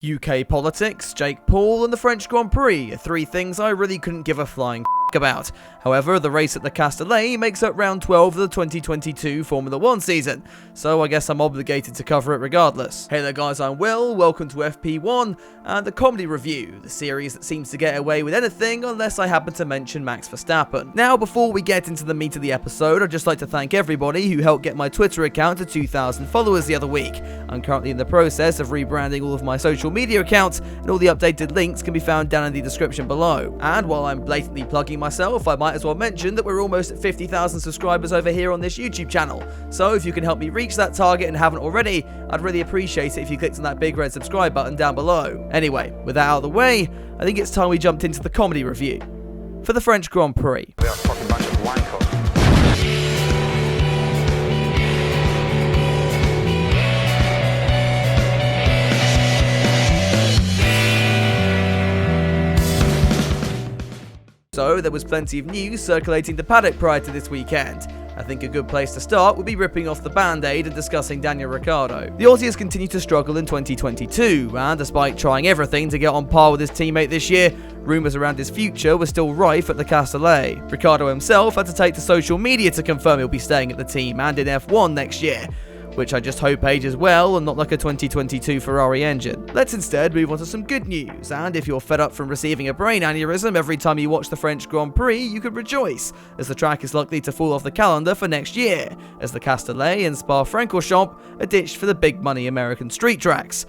UK politics, Jake Paul, and the French Grand Prix are three things I really couldn't give a flying about. However, the race at the Castellet makes up round 12 of the 2022 Formula 1 season, so I guess I'm obligated to cover it regardless. Hey there guys, I'm Will, welcome to FP1 and the Comedy Review, the series that seems to get away with anything unless I happen to mention Max Verstappen. Now, before we get into the meat of the episode, I'd just like to thank everybody who helped get my Twitter account to 2,000 followers the other week. I'm currently in the process of rebranding all of my social media accounts, and all the updated links can be found down in the description below. And while I'm blatantly plugging myself, I might as well mention that we're almost at 50,000 subscribers over here on this YouTube channel. So if you can help me reach that target and haven't already, I'd really appreciate it if you clicked on that big red subscribe button down below. Anyway, with that out of the way, I think it's time we jumped into the comedy review for the French Grand Prix. We are a fucking bunch of wankers. So there was plenty of news circulating the paddock prior to this weekend. I think a good place to start would be ripping off the band-aid and discussing Daniel Ricciardo. The Aussie has continued to struggle in 2022, and despite trying everything to get on par with his teammate this year, rumours around his future were still rife at the Castellet. Ricciardo himself had to take to social media to confirm he'll be staying at the team and in F1 next year, which I just hope ages well and not like a 2022 Ferrari engine. Let's instead move on to some good news, and if you're fed up from receiving a brain aneurysm every time you watch the French Grand Prix, you can rejoice, as the track is likely to fall off the calendar for next year, as the Castellet and Spa-Francorchamps are ditched for the big money American street tracks.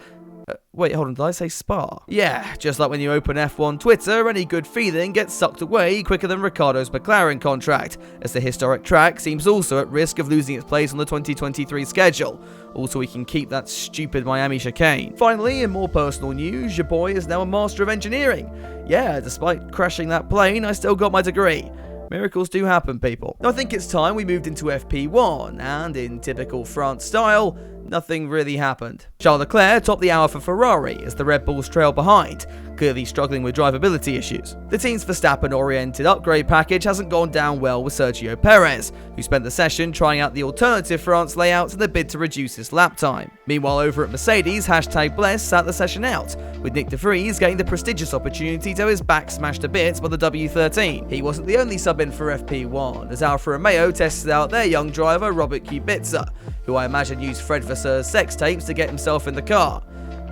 Wait, hold on, did I say Spa? Yeah, just like when you open F1 Twitter, any good feeling gets sucked away quicker than Ricciardo's McLaren contract, as the historic track seems also at risk of losing its place on the 2023 schedule. Also, we can keep that stupid Miami chicane. Finally, in more personal news, your boy is now a Master of Engineering. Yeah, despite crashing that plane, I still got my degree. Miracles do happen, people. Now, I think it's time we moved into FP1, and in typical France style, nothing really happened. Charles Leclerc topped the hour for Ferrari as the Red Bulls trailed behind, clearly struggling with drivability issues. The team's Verstappen-oriented upgrade package hasn't gone down well with Sergio Perez, who spent the session trying out the alternative France layout in a bid to reduce his lap time. Meanwhile, over at Mercedes, #Bless sat the session out, with Nick de Vries getting the prestigious opportunity to have his back smashed to bits by the W13. He wasn't the only sub in for FP1, as Alfa Romeo tested out their young driver Robert Kubica, who I imagine used Fred Vasseur's sex tapes to get himself in the car.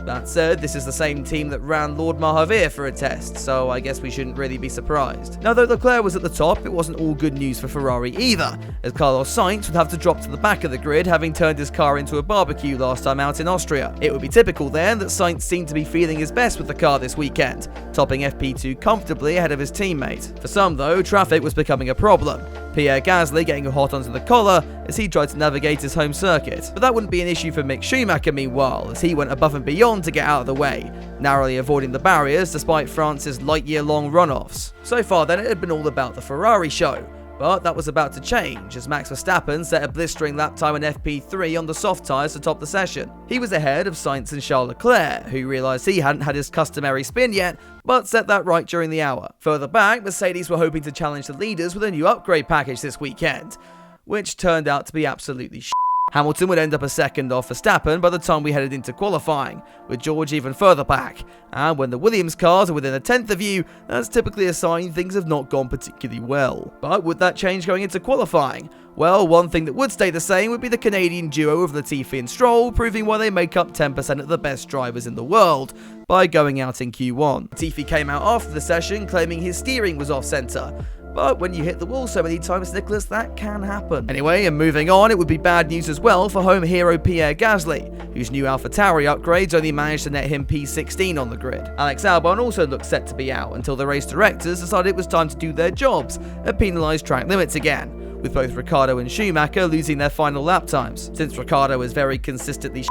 That said, this is the same team that ran Lord Mahavir for a test, so I guess we shouldn't really be surprised. Now, though Leclerc was at the top, it wasn't all good news for Ferrari either, as Carlos Sainz would have to drop to the back of the grid, having turned his car into a barbecue last time out in Austria. It would be typical then that Sainz seemed to be feeling his best with the car this weekend, topping FP2 comfortably ahead of his teammate. For some though, traffic was becoming a problem, Pierre Gasly getting hot onto the collar as he tried to navigate his home circuit. But that wouldn't be an issue for Mick Schumacher meanwhile, as he went above and beyond to get out of the way, narrowly avoiding the barriers despite France's light-year-long runoffs. So far then, it had been all about the Ferrari show, but that was about to change as Max Verstappen set a blistering lap time in FP3 on the soft tyres to top the session. He was ahead of Sainz and Charles Leclerc, who realised he hadn't had his customary spin yet, but set that right during the hour. Further back, Mercedes were hoping to challenge the leaders with a new upgrade package this weekend, which turned out to be absolutely shit. Hamilton would end up a second off Verstappen by the time we headed into qualifying, with George even further back. And when the Williams cars are within a tenth of you, that's typically a sign things have not gone particularly well. But would that change going into qualifying? Well, one thing that would stay the same would be the Canadian duo of Latifi and Stroll, proving why they make up 10% of the best drivers in the world by going out in Q1. Latifi came out after the session claiming his steering was off-centre, but when you hit the wall so many times, Nicholas, that can happen. Anyway, and moving on, it would be bad news as well for home hero Pierre Gasly, whose new AlphaTauri upgrades only managed to net him P16 on the grid. Alex Albon also looked set to be out until the race directors decided it was time to do their jobs and penalise track limits again, with both Ricciardo and Schumacher losing their final lap times. Since Ricciardo was very consistently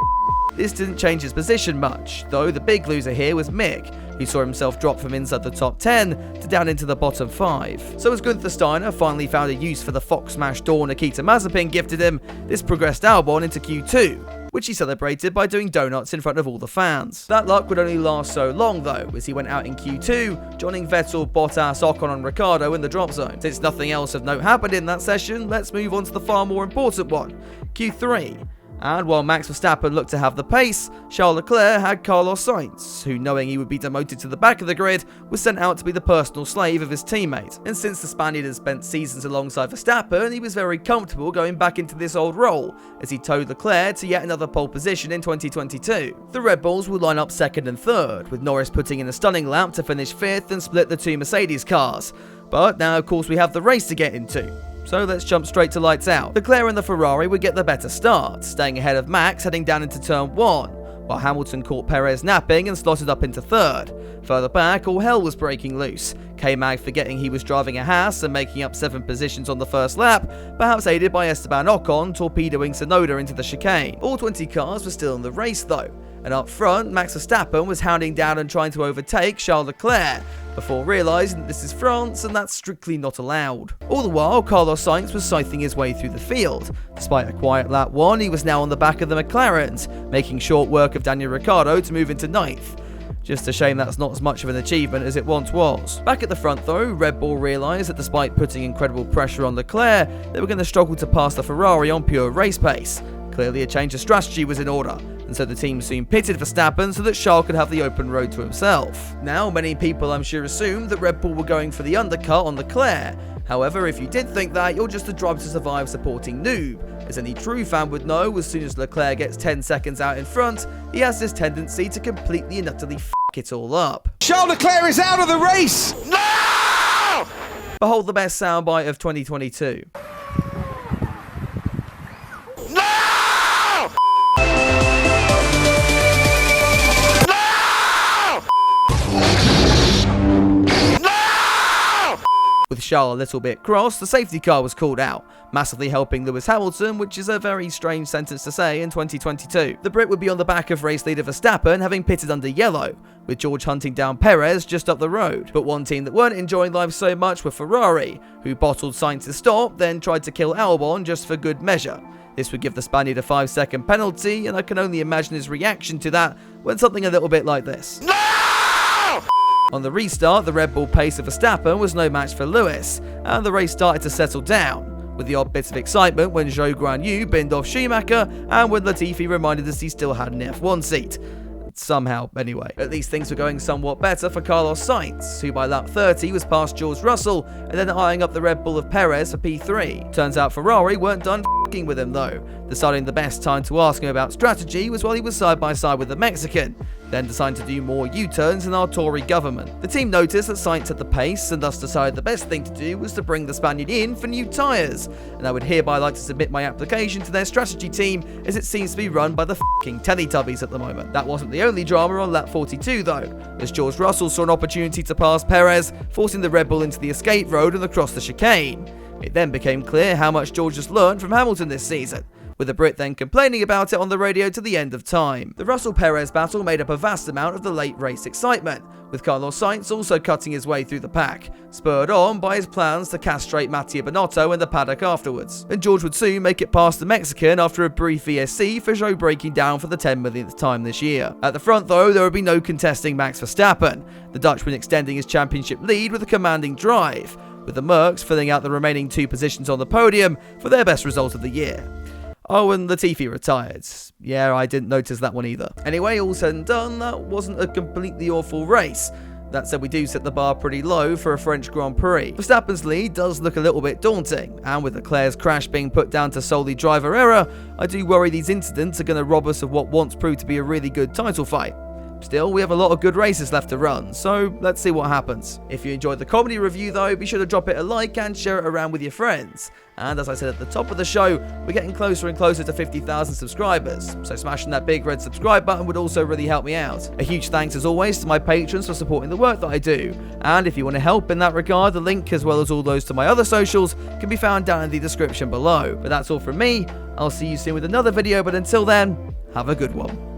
this didn't change his position much, though the big loser here was Mick, who saw himself drop from inside the top 10 to down into the bottom 5. So as Gunther Steiner finally found a use for the Fox Smash door Nikita Mazepin gifted him, this progressed Albon into Q2, which he celebrated by doing donuts in front of all the fans. That luck would only last so long though, as he went out in Q2, joining Vettel, Bottas, Ocon and Ricciardo in the drop zone. Since nothing else of note happened in that session, let's move on to the far more important one, Q3. And while Max Verstappen looked to have the pace, Charles Leclerc had Carlos Sainz, who, knowing he would be demoted to the back of the grid, was sent out to be the personal slave of his teammate. And since the Spaniard had spent seasons alongside Verstappen, he was very comfortable going back into this old role, as he towed Leclerc to yet another pole position in 2022. The Red Bulls would line up second and third, with Norris putting in a stunning lap to finish fifth and split the two Mercedes cars. But now, of course, we have the race to get into. So let's jump straight to lights out. Leclerc and the Ferrari would get the better start, staying ahead of Max heading down into turn 1, while Hamilton caught Perez napping and slotted up into third. Further back, all hell was breaking loose. K-Mag forgetting he was driving a Haas and making up 7 positions on the first lap, perhaps aided by Esteban Ocon torpedoing Tsunoda into the chicane. All 20 cars were still in the race though, and up front, Max Verstappen was hounding down and trying to overtake Charles Leclerc, before realising that this is France and that's strictly not allowed. All the while, Carlos Sainz was scything his way through the field. Despite a quiet lap 1, he was now on the back of the McLarens, making short work of Daniel Ricciardo to move into 9th. Just a shame that's not as much of an achievement as it once was. Back at the front though, Red Bull realised that despite putting incredible pressure on Leclerc, they were going to struggle to pass the Ferrari on pure race pace. Clearly a change of strategy was in order, and so the team soon pitted Verstappen so that Charles could have the open road to himself. Now, many people I'm sure assumed that Red Bull were going for the undercut on Leclerc. However, if you did think that, you're just a Drive to Survive supporting noob, as any true fan would know, as soon as Leclerc gets 10 seconds out in front, he has this tendency to completely and utterly f*** it all up. Charles Leclerc is out of the race! No! Behold the best soundbite of 2022. With Charles a little bit cross, the safety car was called out, massively helping Lewis Hamilton, which is a very strange sentence to say in 2022. The Brit would be on the back of race leader Verstappen, having pitted under yellow, with George hunting down Perez just up the road. But one team that weren't enjoying life so much were Ferrari, who bottled Sainz's stop, then tried to kill Albon just for good measure. This would give the Spaniard a 5-second penalty, and I can only imagine his reaction to that went something a little bit like this. No! On the restart, the Red Bull pace of Verstappen was no match for Lewis, and the race started to settle down, with the odd bits of excitement when Zhou Guanyu binned off Schumacher, and when Latifi reminded us he still had an F1 seat. Somehow, anyway. At least things were going somewhat better for Carlos Sainz, who by lap 30 was past George Russell, and then eyeing up the Red Bull of Perez for P3. Turns out Ferrari weren't done f***ing with him though, deciding the best time to ask him about strategy was while he was side by side with the Mexican, then decided to do more U-turns in our Tory government. The team noticed that Sainz had the pace, and thus decided the best thing to do was to bring the Spaniard in for new tyres, and I would hereby like to submit my application to their strategy team, as it seems to be run by the f***ing Teletubbies at the moment. That wasn't the only drama on lap 42 though, as George Russell saw an opportunity to pass Perez, forcing the Red Bull into the escape road and across the chicane. It then became clear how much George has learned from Hamilton this season, with the Brit then complaining about it on the radio to the end of time. The Russell-Perez battle made up a vast amount of the late race excitement, with Carlos Sainz also cutting his way through the pack, spurred on by his plans to castrate Mattia Binotto in the paddock afterwards. And George would soon make it past the Mexican after a brief VSC for Zhou breaking down for the 10 millionth time this year. At the front though, there would be no contesting Max Verstappen, the Dutchman extending his championship lead with a commanding drive, with the Mercs filling out the remaining 2 positions on the podium for their best result of the year. Oh, and Latifi retired. Yeah, I didn't notice that one either. Anyway, all said and done, that wasn't a completely awful race. That said, we do set the bar pretty low for a French Grand Prix. Verstappen's lead does look a little bit daunting, and with Leclerc's crash being put down to solely driver error, I do worry these incidents are going to rob us of what once proved to be a really good title fight. Still, we have a lot of good races left to run, so let's see what happens. If you enjoyed the comedy review though, be sure to drop it a like and share it around with your friends. And as I said at the top of the show, we're getting closer and closer to 50,000 subscribers, so smashing that big red subscribe button would also really help me out. A huge thanks as always to my patrons for supporting the work that I do, and if you want to help in that regard, the link as well as all those to my other socials can be found down in the description below. But that's all from me, I'll see you soon with another video, but until then, have a good one.